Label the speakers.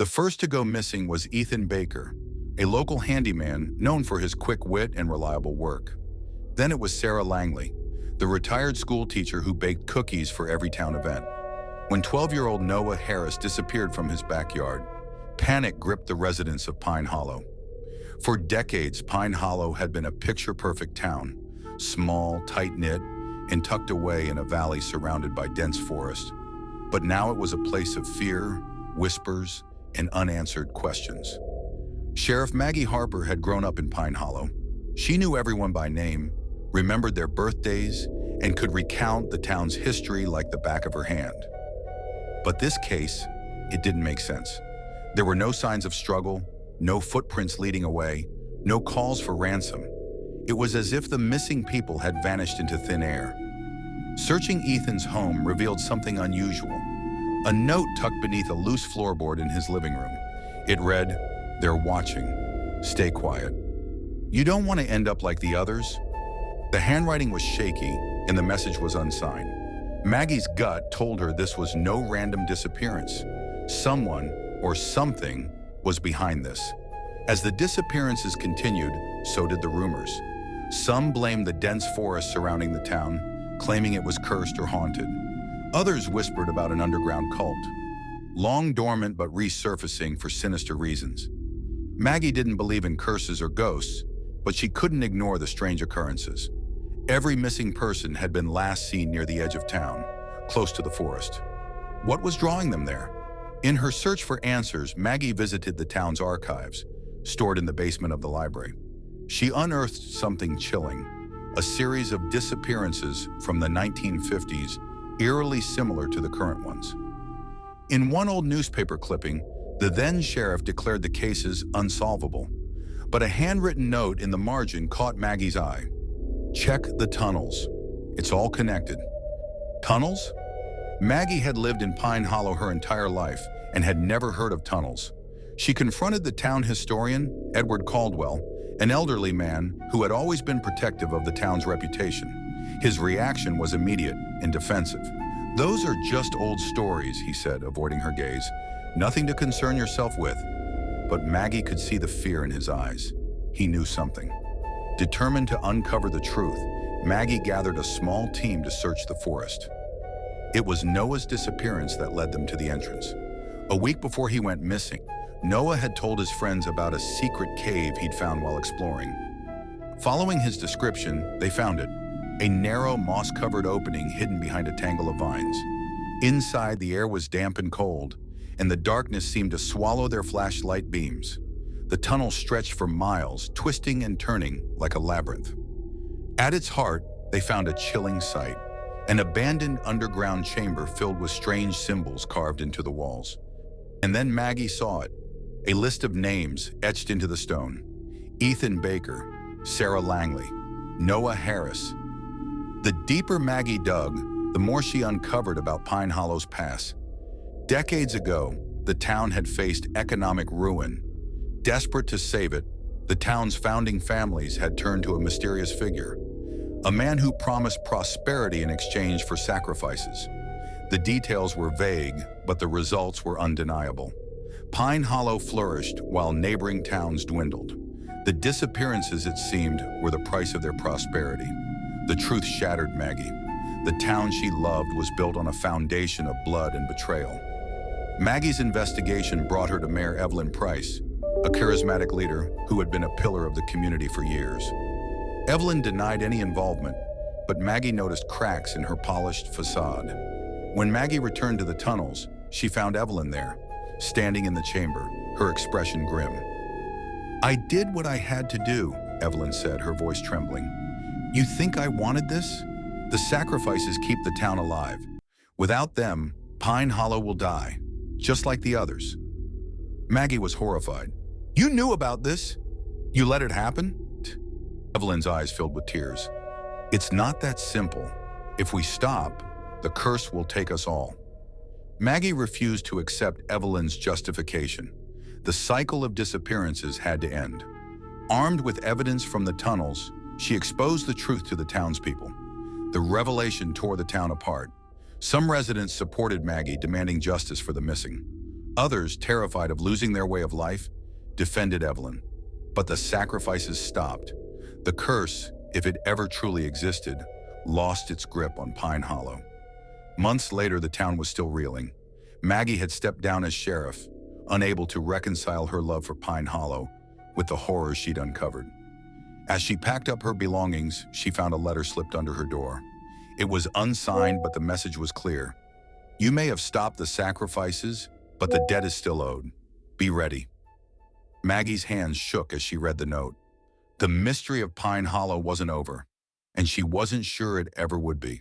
Speaker 1: The first to go missing was Ethan Baker, a local handyman known for his quick wit and reliable work. Then it was Sarah Langley, the retired school teacher who baked cookies for every town event. When 12-year-old Noah Harris disappeared from his backyard, panic gripped the residents of Pine Hollow. For decades, Pine Hollow had been a picture-perfect town, small, tight-knit, and tucked away in a valley surrounded by dense forest. But now it was a place of fear, whispers, and unanswered questions. Sheriff Maggie Harper had grown up in Pine Hollow. She knew everyone by name, remembered their birthdays, and could recount the town's history like the back of her hand. But this case, it didn't make sense. There were no signs of struggle, no footprints leading away, no calls for ransom. It was as if the missing people had vanished into thin air. Searching Ethan's home revealed something unusual. A note tucked beneath a loose floorboard in his living room. It read, "They're watching. Stay quiet. You don't want to end up like the others." The handwriting was shaky and the message was unsigned. Maggie's gut told her this was no random disappearance. Someone or something was behind this. As the disappearances continued, so did the rumors. Some blamed the dense forest surrounding the town, claiming it was cursed or haunted. Others whispered about an underground cult, long dormant but resurfacing for sinister reasons. Maggie didn't believe in curses or ghosts, but she couldn't ignore the strange occurrences. Every missing person had been last seen near the edge of town, close to the forest. What was drawing them there? In her search for answers, Maggie visited the town's archives, stored in the basement of the library. She unearthed something chilling, a series of disappearances from the 1950s, eerily similar to the current ones. In one old newspaper clipping, the then sheriff declared the cases unsolvable, but a handwritten note in the margin caught Maggie's eye. "Check the tunnels. It's all connected." Tunnels? Maggie had lived in Pine Hollow her entire life and had never heard of tunnels. She confronted the town historian, Edward Caldwell, an elderly man who had always been protective of the town's reputation. His reaction was immediate and defensive. "Those are just old stories," he said, avoiding her gaze. "Nothing to concern yourself with." But Maggie could see the fear in his eyes. He knew something. Determined to uncover the truth, Maggie gathered a small team to search the forest. It was Noah's disappearance that led them to the entrance. A week before he went missing, Noah had told his friends about a secret cave he'd found while exploring. Following his description, they found it, a narrow, moss-covered opening hidden behind a tangle of vines. Inside, the air was damp and cold, and the darkness seemed to swallow their flashlight beams. The tunnel stretched for miles, twisting and turning like a labyrinth. At its heart, they found a chilling sight, an abandoned underground chamber filled with strange symbols carved into the walls. And then Maggie saw it, a list of names etched into the stone. Ethan Baker, Sarah Langley, Noah Harris. The deeper Maggie dug, the more she uncovered about Pine Hollow's past. Decades ago, the town had faced economic ruin. Desperate to save it, the town's founding families had turned to a mysterious figure, a man who promised prosperity in exchange for sacrifices. The details were vague, but the results were undeniable. Pine Hollow flourished while neighboring towns dwindled. The disappearances, it seemed, were the price of their prosperity. The truth shattered Maggie. The town she loved was built on a foundation of blood and betrayal. Maggie's investigation brought her to Mayor Evelyn Price, a charismatic leader who had been a pillar of the community for years. Evelyn denied any involvement, but Maggie noticed cracks in her polished facade. When Maggie returned to the tunnels, she found Evelyn there, standing in the chamber, her expression grim. "I did what I had to do," Evelyn said, her voice trembling. "You think I wanted this? The sacrifices keep the town alive. Without them, Pine Hollow will die, just like the others." Maggie was horrified. "You knew about this? You let it happen?" Evelyn's eyes filled with tears. "It's not that simple. If we stop, the curse will take us all." Maggie refused to accept Evelyn's justification. The cycle of disappearances had to end. Armed with evidence from the tunnels, she exposed the truth to the townspeople. The revelation tore the town apart. Some residents supported Maggie, demanding justice for the missing. Others, terrified of losing their way of life, defended Evelyn. But the sacrifices stopped. The curse, if it ever truly existed, lost its grip on Pine Hollow. Months later, the town was still reeling. Maggie had stepped down as sheriff, unable to reconcile her love for Pine Hollow with the horrors she'd uncovered. As she packed up her belongings, she found a letter slipped under her door. It was unsigned, but the message was clear. You may have stopped the sacrifices, but the debt is still owed. Be ready. Maggie's hands shook as she read the note. The mystery of Pine Hollow wasn't over, and she wasn't sure it ever would be.